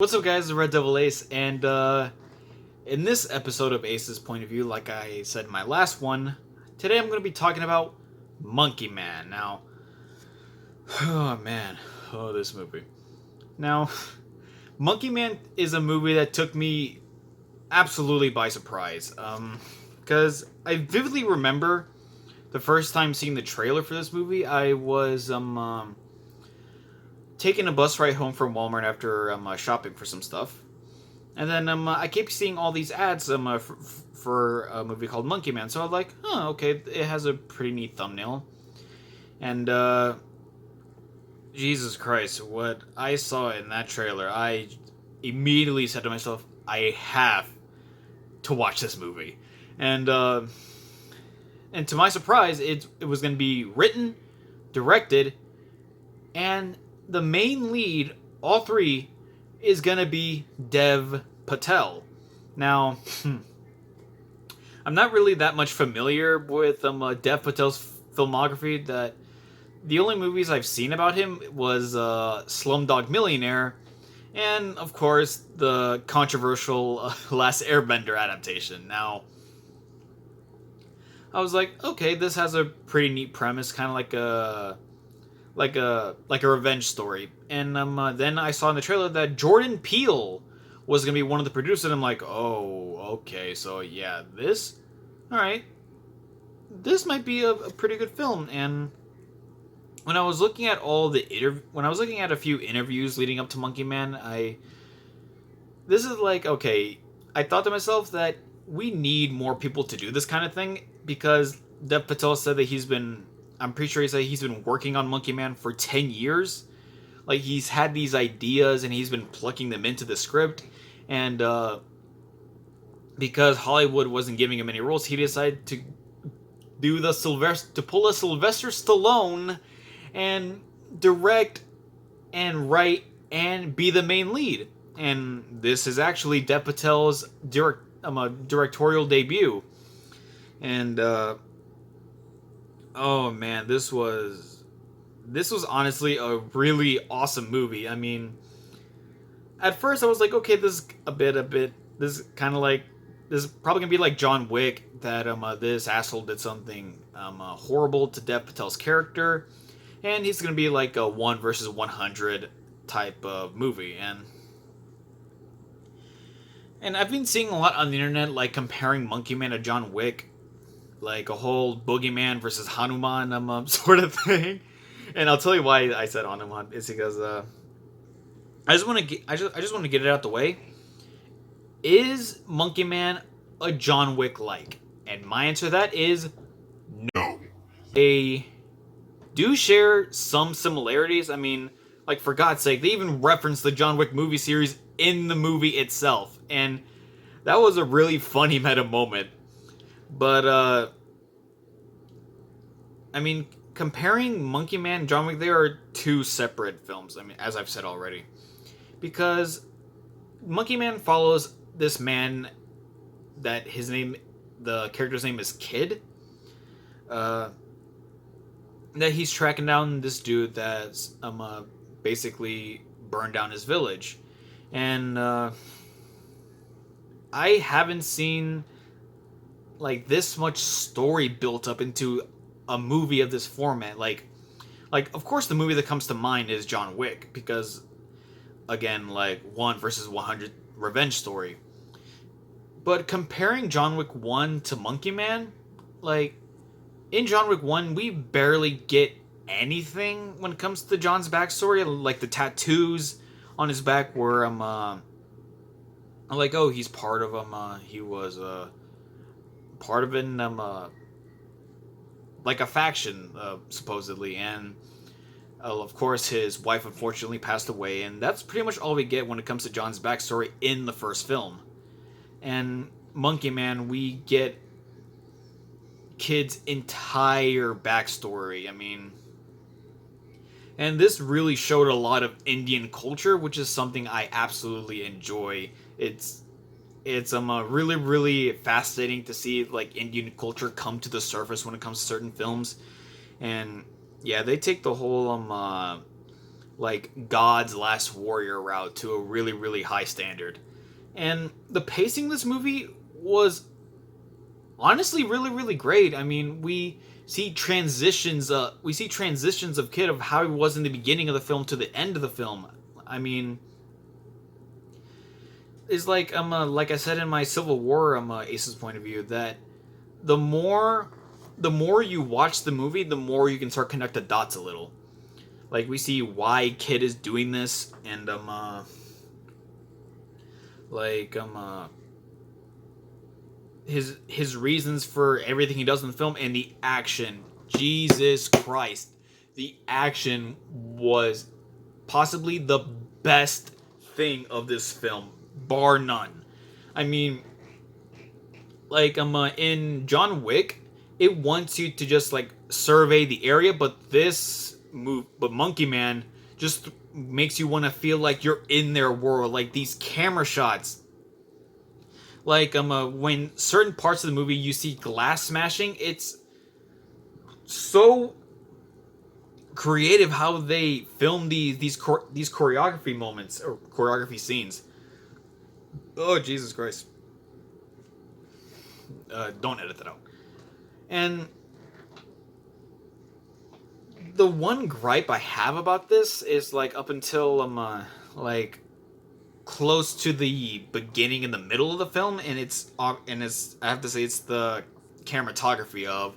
What's up, guys? The Red Devil Ace, and in this episode of Ace's Point of View, like I said in my last one, today I'm going to be talking about Monkey Man. Now, oh man, this movie. Now, Monkey Man is a movie that took me absolutely by surprise, because I vividly remember the first time seeing the trailer for this movie. I was taking a bus ride home from Walmart after shopping for some stuff. And then I kept seeing all these ads for a movie called Monkey Man. So I was like, okay, it has a pretty neat thumbnail. And Jesus Christ, what I saw in that trailer, I immediately said to myself, I have to watch this movie. And to my surprise, it was going to be written, directed, and the main lead, all three, is gonna be Dev Patel. Now, I'm not really that much familiar with Dev Patel's filmography. That the only movies I've seen about him was Slumdog Millionaire, and of course the controversial Last Airbender adaptation. Now, I was like, okay, this has a pretty neat premise, kind of like a revenge story. And then I saw in the trailer that Jordan Peele was gonna be one of the producers. And I'm like, oh, okay, so yeah, all right, this might be a pretty good film. And when I was looking at when I was looking at a few interviews leading up to Monkey Man, this is like, okay, I thought to myself that we need more people to do this kind of thing, because Dev Patel said that I'm pretty sure he said he's been working on Monkey Man for 10 years. Like, he's had these ideas and he's been plucking them into the script. And because Hollywood wasn't giving him any roles, he decided to pull a Sylvester Stallone and direct and write and be the main lead. And this is actually Dev Patel's directorial debut. And oh man, this was honestly a really awesome movie. I mean, at first I was like, okay, this is this is kind of like, this is probably gonna be like John Wick, that this asshole did something horrible to Dev Patel's character, and he's gonna be like a 1 versus 100 type of movie. And I've been seeing a lot on the internet, like comparing Monkey Man to John Wick, like a whole Boogeyman versus Hanuman sort of thing. And I'll tell you why I said Hanuman. It's because I just want to get it out the way. Is Monkey Man a John Wick like? And my answer to that is no. They do share some similarities. I mean, like, for God's sake, they even reference the John Wick movie series in the movie itself, and that was a really funny meta moment. But I mean, comparing Monkey Man and John Wick, they are two separate films. I mean, as I've said already, because Monkey Man follows this man that the character's name is Kid. That he's tracking down this dude that's basically burned down his village, and I haven't seen like this much story built up into a movie of this format. Like of course the movie that comes to mind is John Wick, because again, like 1 versus 100 revenge story. But comparing John Wick 1 to Monkey Man, like, in John Wick 1 we barely get anything when it comes to John's backstory. Like, the tattoos on his back were like, oh, he's part of he was part of an like a faction, supposedly, and of course his wife unfortunately passed away, and that's pretty much all we get when it comes to John's backstory in the first film. And Monkey Man, we get Kid's entire backstory. I mean, and this really showed a lot of Indian culture, which is something I absolutely enjoy. It's really, really fascinating to see, like, Indian culture come to the surface when it comes to certain films. And yeah, they take the whole like God's Last Warrior route to a really, really high standard. And the pacing of this movie was honestly really, really great. I mean, we see transitions. We see transitions of Kid of how he was in the beginning of the film to the end of the film. I mean, it's like I said in my Civil War Ace's point of view, that the more you watch the movie, the more you can start connect the dots a little. Like, we see why Kid is doing this, and his reasons for everything he does in the film, and the action. Jesus Christ, the action was possibly the best thing of this film, bar none. I mean, like in John Wick, it wants you to just like survey the area, but Monkey Man just makes you want to feel like you're in their world. Like, these camera shots, like when certain parts of the movie you see glass smashing, it's so creative how they film these choreography moments or choreography scenes. Oh, Jesus Christ. Don't edit that out. And the one gripe I have about this is, like, up until like close to the beginning and the middle of the film, and it's I have to say, it's the cinematography of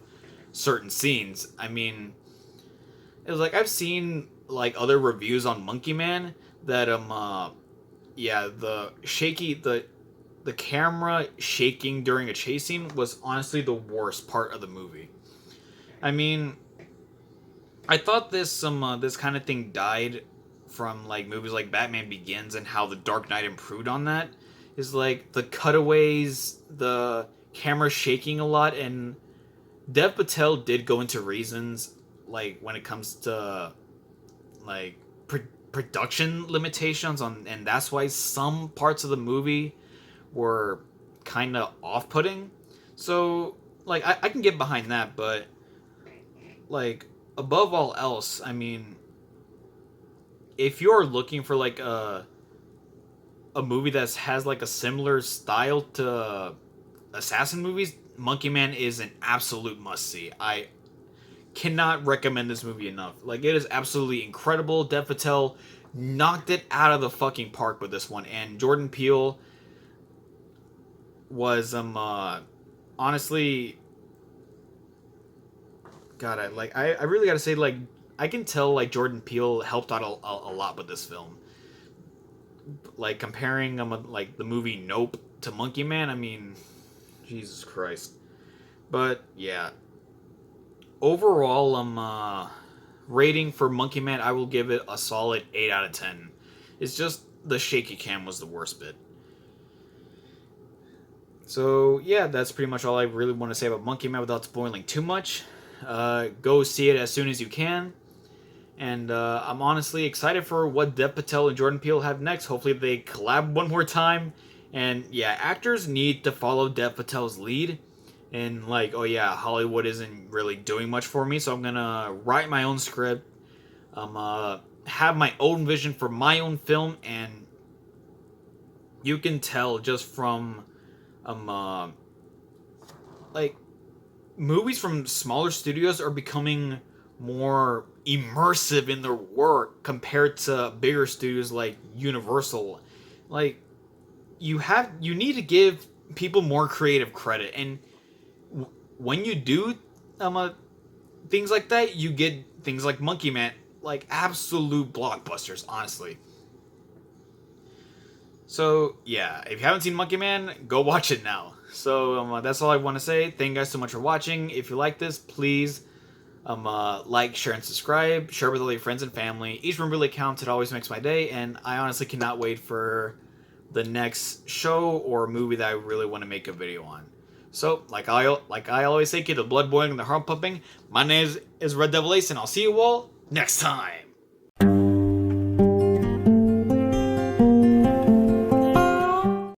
certain scenes. I mean, it was like, I've seen like other reviews on Monkey Man that the camera shaking during a chase scene was honestly the worst part of the movie. I mean, I thought this kind of thing died from like movies like Batman Begins, and how The Dark Knight improved on that. Is like the cutaways, the camera shaking a lot, and Dev Patel did go into reasons like when it comes to like production limitations on, and that's why some parts of the movie were kind of off-putting. So like I can get behind that, but like above all else, I mean, if you're looking for like a movie that has like a similar style to assassin movies, Monkey Man is an absolute must-see. I cannot recommend this movie enough. Like, it is absolutely incredible. Dev Patel knocked it out of the fucking park with this one, and Jordan Peele was honestly, God, I really gotta say, like, I can tell like Jordan Peele helped out a lot with this film. Like, comparing like the movie Nope to Monkey Man, I mean, Jesus Christ. But yeah, overall, rating for Monkey Man, I will give it a solid 8 out of 10. It's just the shaky cam was the worst bit. So yeah, that's pretty much all I really want to say about Monkey Man without spoiling too much. Go see it as soon as you can. And I'm honestly excited for what Dev Patel and Jordan Peele have next. Hopefully they collab one more time. And yeah, actors need to follow Dev Patel's lead. And like, oh yeah, Hollywood isn't really doing much for me, so I'm gonna write my own script. Have my own vision for my own film, and you can tell just from like, movies from smaller studios are becoming more immersive in their work compared to bigger studios like Universal. Like, you need to give people more creative credit, and when you do things like that, you get things like Monkey Man, like absolute blockbusters, honestly. So yeah, if you haven't seen Monkey Man, go watch it now. So that's all I want to say. Thank you guys so much for watching. If you like this, please like, share, and subscribe. Share with all your friends and family. Each one really counts. It always makes my day, and I honestly cannot wait for the next show or movie that I really want to make a video on. So, like I always say, keep the blood boiling and the heart pumping. My name is Red Devil Ace, and I'll see you all next time.